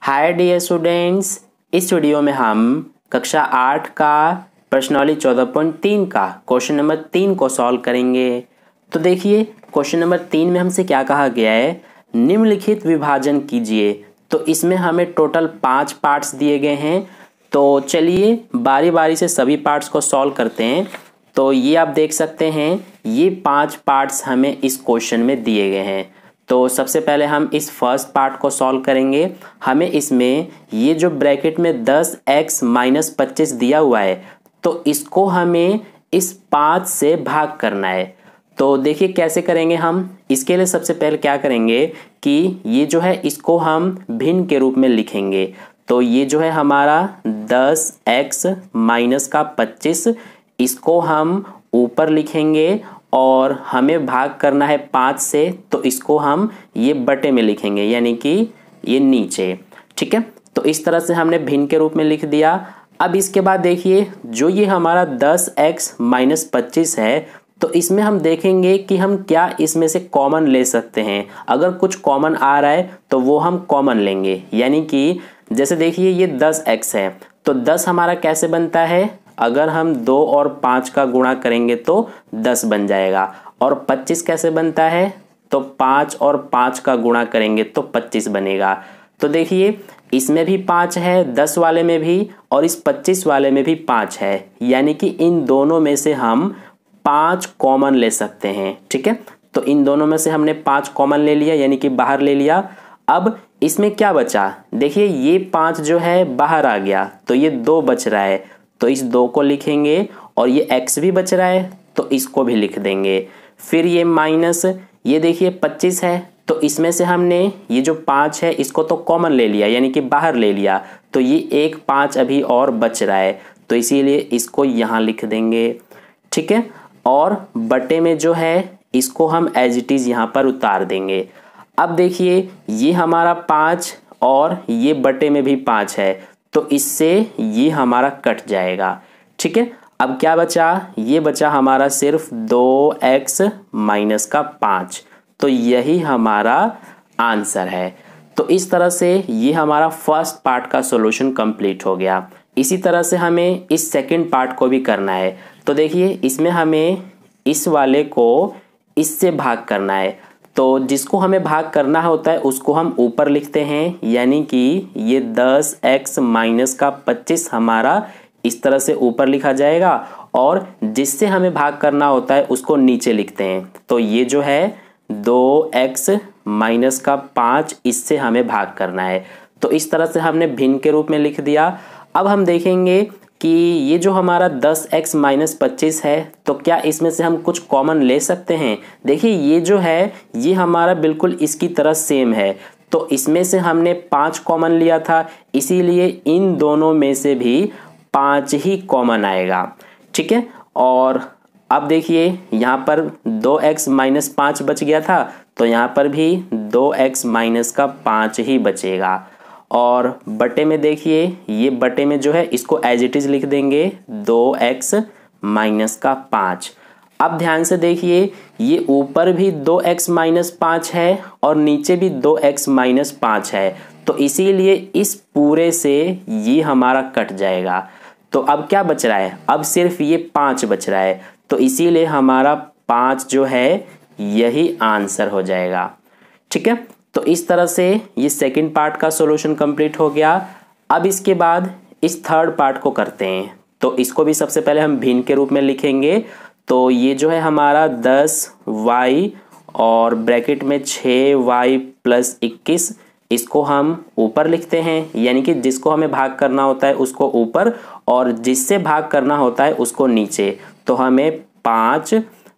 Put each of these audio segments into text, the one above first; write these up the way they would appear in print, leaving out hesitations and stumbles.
Hi dear students, इस video में हम कक्षा 8 का प्रश्नावली 14.3 का क्वेश्चन नंबर 3 को सॉल्व करेंगे। तो देखिए क्वेश्चन नंबर 3 में हमसे क्या कहा गया है, निम्नलिखित विभाजन कीजिए। तो इसमें हमें टोटल 5 पार्ट्स दिए गए हैं। तो चलिए बारी बारी से सभी पार्ट्स को सॉल्व करते हैं। तो ये आप देख सकते हैं, ये 5 पार्ट्स हमें इस क्वेश्चन में दिए गए हैं। तो सबसे पहले हम इस फर्स्ट पार्ट को सॉल्व करेंगे। हमें इसमें ये जो ब्रैकेट में 10x - 25 दिया हुआ है, तो इसको हमें इस 5 से भाग करना है। तो देखिए कैसे करेंगे हम। इसके लिए सबसे पहले क्या करेंगे कि ये जो है इसको हम भिन्न के रूप में लिखेंगे। तो ये जो है हमारा 10x - 25, इसको हम ऊपर लिखेंगे और हमें भाग करना है 5 से, तो इसको हम ये बटे में लिखेंगे, यानी कि ये नीचे। ठीक है, तो इस तरह से हमने भिन्न के रूप में लिख दिया। अब इसके बाद देखिए जो ये हमारा 10x - 25 है, तो इसमें हम देखेंगे कि हम क्या इसमें से कॉमन ले सकते हैं। अगर कुछ कॉमन आ रहा है तो वो हम कॉमन लेंगे, यानी कि जैसे देखिए ये 10x है, तो 10 हमारा कैसे बनता है, अगर हम 2 और 5 का गुणा करेंगे तो 10 बन जाएगा। और 25 कैसे बनता है, तो 5 और 5 का गुणा करेंगे तो 25 बनेगा। तो देखिए इसमें भी 5 है, 10 वाले में भी, और इस 25 वाले में भी 5 है, यानी कि इन दोनों में से हम 5 कॉमन ले सकते हैं। ठीक है, तो इन दोनों में से हमने 5 कॉमन ले लिया, यानी कि बाहर ले लिया। अब इसमें क्या बचा, देखिए ये 5 जो है बाहर आ गया, तो ये 2 बच रहा है, तो इस 2 को लिखेंगे, और ये x भी बच रहा है तो इसको भी लिख देंगे। फिर ये माइनस, ये देखिए 25 है, तो इसमें से हमने ये जो 5 है इसको तो कॉमन ले लिया, यानी कि बाहर ले लिया, तो ये एक 5 अभी और बच रहा है, तो इसीलिए इसको यहाँ लिख देंगे। ठीक है, और बटे में जो है इसको हम एज इट इज़ यहाँ पर उतार देंगे। अब देखिए ये हमारा 5 और ये बटे में भी 5 है, तो इससे ये हमारा कट जाएगा। ठीक है, अब क्या बचा, ये बचा हमारा सिर्फ 2x - 5, तो यही हमारा आंसर है। तो इस तरह से ये हमारा फर्स्ट पार्ट का सॉल्यूशन कंप्लीट हो गया। इसी तरह से हमें इस सेकंड पार्ट को भी करना है। तो देखिए इसमें हमें इस वाले को इससे भाग करना है, तो जिसको हमें भाग करना होता है उसको हम ऊपर लिखते हैं, यानी कि ये 10x - 25 हमारा इस तरह से ऊपर लिखा जाएगा, और जिससे हमें भाग करना होता है उसको नीचे लिखते हैं। तो ये जो है 2x - 5, इससे हमें भाग करना है, तो इस तरह से हमने भिन्न के रूप में लिख दिया। अब हम देखेंगे कि ये जो हमारा 10x - 25 है, तो क्या इसमें से हम कुछ कॉमन ले सकते हैं। देखिए ये जो है ये हमारा बिल्कुल इसकी तरह सेम है, तो इसमें से हमने 5 कॉमन लिया था, इसीलिए इन दोनों में से भी 5 ही कॉमन आएगा। ठीक है, और अब देखिए यहाँ पर 2x - 5 बच गया था, तो यहाँ पर भी 2x - 5 ही बचेगा। और बटे में देखिए ये बटे में जो है इसको एज इट इज लिख देंगे, 2x - 5। अब ध्यान से देखिए ये ऊपर भी 2x - 5 है और नीचे भी 2x - 5 है, तो इसीलिए इस पूरे से ये हमारा कट जाएगा। तो अब क्या बच रहा है, अब सिर्फ ये 5 बच रहा है, तो इसीलिए हमारा 5 जो है यही आंसर हो जाएगा। ठीक है, तो इस तरह से ये सेकंड पार्ट का सॉल्यूशन कंप्लीट हो गया। अब इसके बाद इस थर्ड पार्ट को करते हैं। तो इसको भी सबसे पहले हम भिन्न के रूप में लिखेंगे। तो ये जो है हमारा 10y और ब्रैकेट में 6y + 21, इसको हम ऊपर लिखते हैं, यानी कि जिसको हमें भाग करना होता है उसको ऊपर, और जिससे भाग करना होता है उसको नीचे। तो हमें 5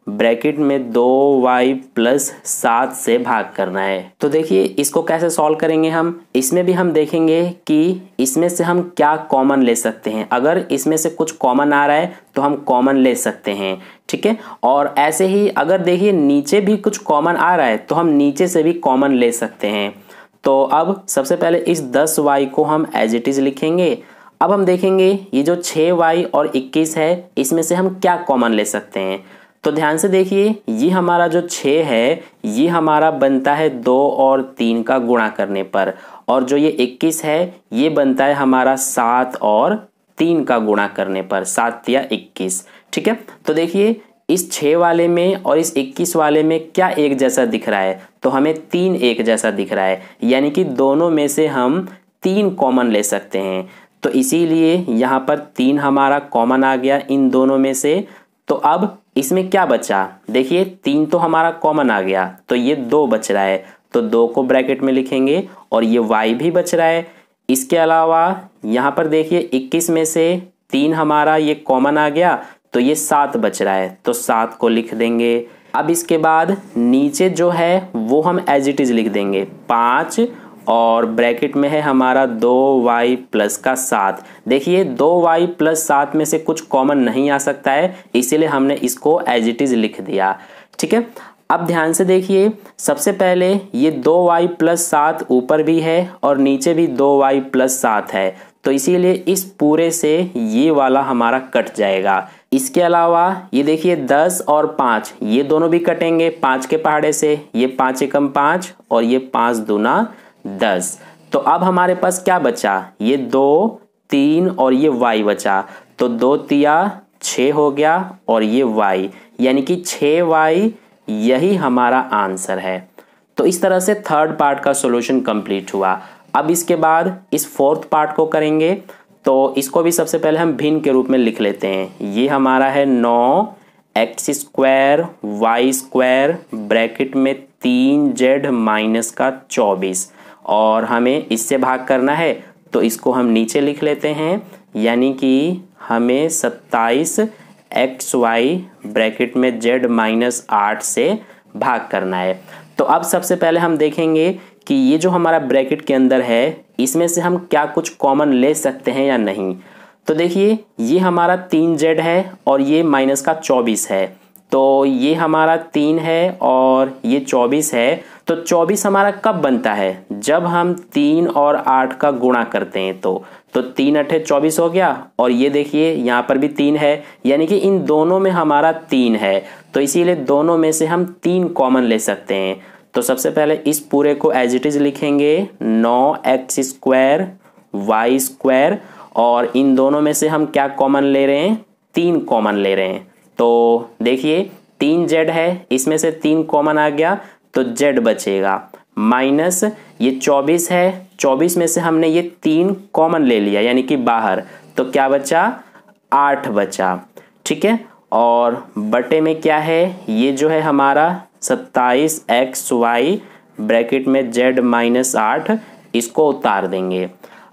ब्रैकेट में 2y + 7 से भाग करना है। तो देखिए इसको कैसे सॉल्व करेंगे हम। इसमें भी हम देखेंगे कि इसमें से हम क्या कॉमन ले सकते हैं। अगर इसमें से कुछ कॉमन आ रहा है तो हम कॉमन ले सकते हैं। ठीक है, और ऐसे ही अगर देखिए नीचे भी कुछ कॉमन आ रहा है तो हम नीचे से भी कॉमन ले सकते हैं। तो अब सबसे पहले इस 10y को हम एज इट इज लिखेंगे। अब हम देखेंगे ये जो 6y और 21 है, इसमें से हम क्या कॉमन ले सकते हैं। तो ध्यान से देखिए ये हमारा जो 6 है ये हमारा बनता है 2 और 3 का गुणा करने पर, और जो ये 21 है ये बनता है हमारा 7 और 3 का गुणा करने पर, 7 या 21। ठीक है, तो देखिए इस 6 वाले में और इस 21 वाले में क्या एक जैसा दिख रहा है, तो हमें 3 एक जैसा दिख रहा है, यानी कि दोनों में से हम 3 कॉमन ले सकते हैं। तो इसीलिए यहाँ पर 3 हमारा कॉमन आ गया इन दोनों में से। तो अब इसमें क्या बचा, देखिए 3 तो हमारा कॉमन आ गया, तो ये 2 बच रहा है, तो 2 को ब्रैकेट में लिखेंगे और ये y भी बच रहा है। इसके अलावा यहाँ पर देखिए 21 में से 3 हमारा ये कॉमन आ गया, तो ये 7 बच रहा है, तो 7 को लिख देंगे। अब इसके बाद नीचे जो है वो हम एज इट इज लिख देंगे 5 और ब्रैकेट में है हमारा 2y प्लस का 7। देखिए 2y प्लस 7 में से कुछ कॉमन नहीं आ सकता है, इसीलिए हमने इसको एज इट इज लिख दिया। ठीक है, अब ध्यान से देखिए, सबसे पहले ये 2y प्लस 7 ऊपर भी है और नीचे भी 2y प्लस 7 है, तो इसीलिए इस पूरे से ये वाला हमारा कट जाएगा। इसके अलावा ये देखिए 10 और 5 ये दोनों भी कटेंगे 5 के पहाड़े से, ये 5 एकम 5 और ये 5 दूना 10। तो अब हमारे पास क्या बचा, ये 2 3 और ये y बचा, तो 2 तिया 6 हो गया और ये y, यानी कि 6y यही हमारा आंसर है। तो इस तरह से थर्ड पार्ट का सॉल्यूशन कंप्लीट हुआ। अब इसके बाद इस फोर्थ पार्ट को करेंगे, तो इसको भी सबसे पहले हम भिन्न के रूप में लिख लेते हैं। ये हमारा है 9x square y square bracket में 3z माइनस का 24, और हमें इससे भाग करना है, तो इसको हम नीचे लिख लेते हैं, यानी कि हमें 27xy ब्रैकेट में z माइनस 8 से भाग करना है। तो अब सबसे पहले हम देखेंगे कि ये जो हमारा ब्रैकेट के अंदर है इसमें से हम क्या कुछ कॉमन ले सकते हैं या नहीं। तो देखिए ये हमारा 3z है और ये माइनस का 24 है, तो ये हमारा 3 है और ये 24 है। तो 24 हमारा कब बनता है, जब हम 3 और 8 का गुणा करते हैं। तो 3 अठे 24 हो गया, और ये देखिए यहाँ पर भी 3 है, यानी कि इन दोनों में हमारा 3 है, तो इसीलिए दोनों में से हम 3 कॉमन ले सकते हैं। तो सबसे पहले इस पूरे को एज इट इज लिखेंगे 9x स्क्वायर y स्क्वायर, और इन दोनों में से हम क्या कॉमन ले रहे हैं, 3 कॉमन ले रहे हैं। तो देखिए 3z है, इसमें से 3 कॉमन आ गया, तो z बचेगा, माइनस ये 24 है, 24 में से हमने ये 3 कॉमन ले लिया यानी कि बाहर, तो क्या बचा, 8 बचा। ठीक है, और बटे में क्या है, ये जो है हमारा 27xy ब्रैकेट में z माइनस 8, इसको उतार देंगे।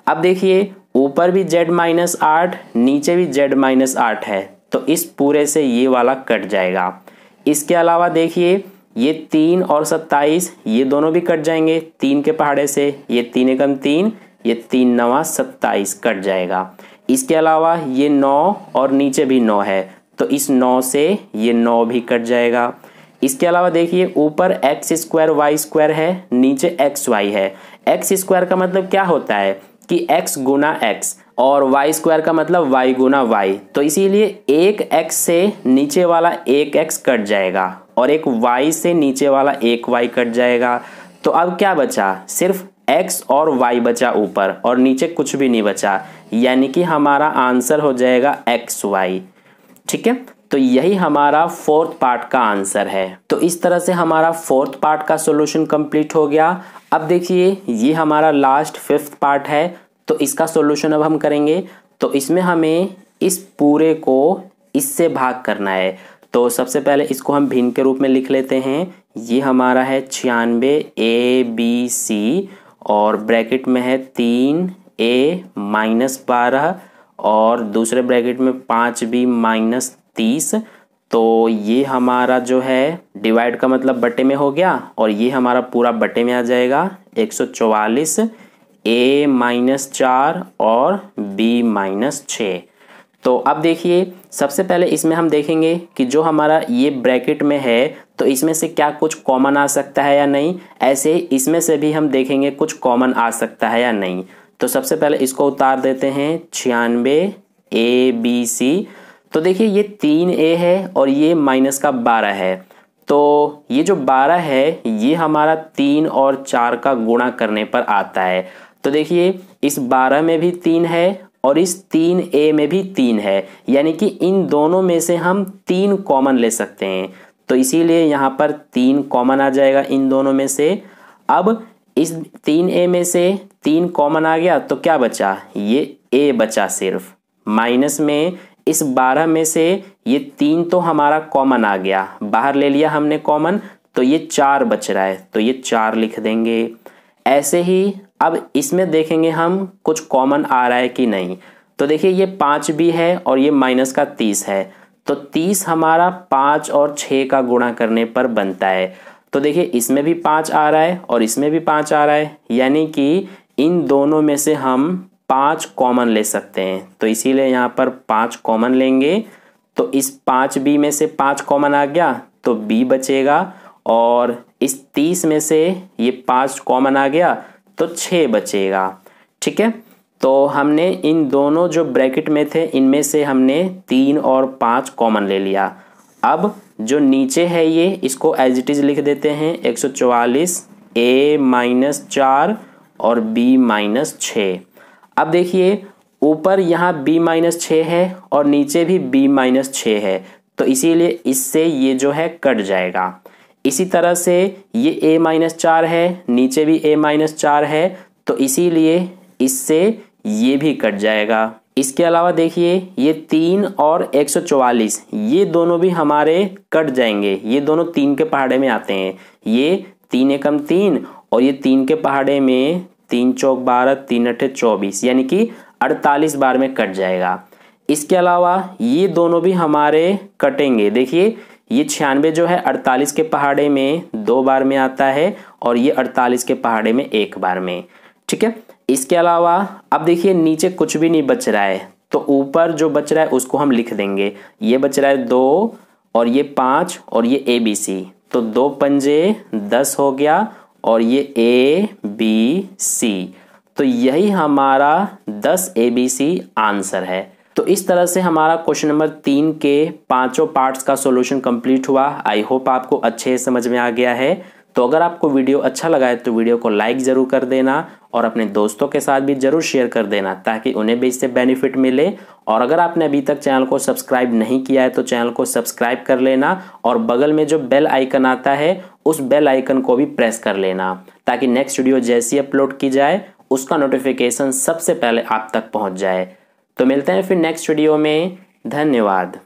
अब देखिए ऊपर भी z माइनस 8 नीचे भी z माइनस 8 है, तो इस पूरे से ये वाला कट जाएगा। इसके अलावा देखिए ये 3 और 27 ये दोनों भी कट जाएंगे 3 के पहाड़े से, ये 3 एकम 3, ये 3 नवा 27 कट जाएगा। इसके अलावा ये 9 और नीचे भी 9 है, तो इस 9 से ये 9 भी कट जाएगा। इसके अलावा देखिए ऊपर x स्क्वायर y स्क्वायर है, नीचे xy है। x स्क्वायर का मतलब क्या होता है कि x गुना x, और y स्क्वायर का मतलब y गुना y, तो इसीलिए एक x से नीचे वाला एक x कट जाएगा और एक y से नीचे वाला एक y कट जाएगा। तो अब क्या बचा, सिर्फ x और y बचा ऊपर, और नीचे कुछ भी नहीं बचा, यानी कि हमारा आंसर हो जाएगा xy। ठीक है, तो यही हमारा फोर्थ पार्ट का आंसर है। तो इस तरह से हमारा फोर्थ पार्ट का सॉल्यूशन कंप्लीट हो गया। अब देखिए ये हमारा लास्ट फिफ्थ पार्ट है, तो इसका सॉल्यूशन अब हम करेंगे। तो इसमें हमें इस पूरे को इससे भाग करना है। तो सबसे पहले इसको हम भिन्न के रूप में लिख लेते हैं। ये हमारा है 96 ABC और ब्रैकेट में है 3A माइनस 12 और दूसरे ब्रैकेट में 5B माइनस 30। तो ये हमारा जो है डिवाइड का मतलब बटे में हो गया, और ये हमारा पूरा बटे में आ जाएगा 144 A माइनस 4 और B माइनस 6। तो अब देखिए सबसे पहले इसमें हम देखेंगे कि जो हमारा ये ब्रैकेट में है तो इसमें से क्या कुछ कॉमन आ सकता है या नहीं। ऐसे इसमें से भी हम देखेंगे कुछ कॉमन आ सकता है या नहीं। तो सबसे पहले इसको उतार देते हैं 96 ABC। तो देखिए ये 3A है और ये माइनस का 12 है, तो ये जो 12 है ये हमारा 3 और 4 का गुणा करने पर आता है। तो देखिए इस 12 में भी 3 है और इस 3a में भी 3 है, यानी कि इन दोनों में से हम 3 कॉमन ले सकते हैं। तो इसीलिए यहाँ पर 3 कॉमन आ जाएगा इन दोनों में से। अब इस 3a में से 3 कॉमन आ गया तो क्या बचा, ये a बचा सिर्फ। माइनस में इस 12 में से ये 3 तो हमारा कॉमन आ गया, बाहर ले लिया हमने कॉमन, तो ये 4 बच रहा है, तो ये 4 लिख देंगे। ऐसे ही अब इसमें देखेंगे हम कुछ कॉमन आ रहा है कि नहीं। तो देखिए ये 5 भी है और ये माइनस का 30 है, तो 30 हमारा 5 और 6 का गुणा करने पर बनता है। तो देखिए इसमें भी 5 आ रहा है और इसमें भी 5 आ रहा है, यानी कि इन दोनों में से हम 5 कॉमन ले सकते हैं। तो इसीलिए यहाँ पर 5 कॉमन लेंगे। तो इस 5b में से 5 कॉमन आ गया तो b बचेगा, और इस 30 में से ये 5 कॉमन आ गया तो 6 बचेगा। ठीक है, तो हमने इन दोनों जो ब्रैकेट में थे इनमें से हमने 3 और 5 कॉमन ले लिया। अब जो नीचे है ये इसको एज इट इज लिख देते हैं 144 a-4 और b-6। अब देखिए ऊपर यहाँ b-6 है और नीचे भी b-6 है, तो इसीलिए इससे ये जो है कट जाएगा। इसी तरह से ये a-4 है, नीचे भी a-4 है, तो इसीलिए इससे ये भी कट जाएगा। इसके अलावा देखिए ये 3 और 144 ये दोनों भी हमारे कट जाएंगे, ये दोनों 3 के पहाड़े में आते हैं। ये 3 एकम 3 और ये 3 के पहाड़े में 3 चौक 12 3 अठे 24, यानी कि 48 बार में कट जाएगा। इसके अलावा ये दोनों भी हमारे कटेंगे। देखिए ये 96 जो है 48 के पहाड़े में 2 बार में आता है और ये 48 के पहाड़े में 1 बार में। ठीक है, इसके अलावा अब देखिए नीचे कुछ भी नहीं बच रहा है, तो ऊपर जो बच रहा है उसको हम लिख देंगे। ये बच रहा है 2 और ये 5 और ये ABC, तो 2 पंजे 10 हो गया और ये ABC, तो यही हमारा 10 ABC आंसर है। तो इस तरह से हमारा क्वेश्चन नंबर 3 के पांचों पार्ट्स का सॉल्यूशन कंप्लीट हुआ। आई होप आपको अच्छे समझ में आ गया है। तो अगर आपको वीडियो अच्छा लगा है तो वीडियो को लाइक ज़रूर कर देना और अपने दोस्तों के साथ भी ज़रूर शेयर कर देना ताकि उन्हें भी इससे बेनिफिट मिले। और अगर आपने अभी तक चैनल को सब्सक्राइब नहीं किया है तो चैनल को सब्सक्राइब कर लेना और बगल में जो बेल आइकन आता है उस बेल आइकन को भी प्रेस कर लेना ताकि नेक्स्ट वीडियो जैसी अपलोड की जाए उसका नोटिफिकेशन सबसे पहले आप तक पहुँच जाए। तो मिलते हैं फिर नेक्स्ट वीडियो में। धन्यवाद।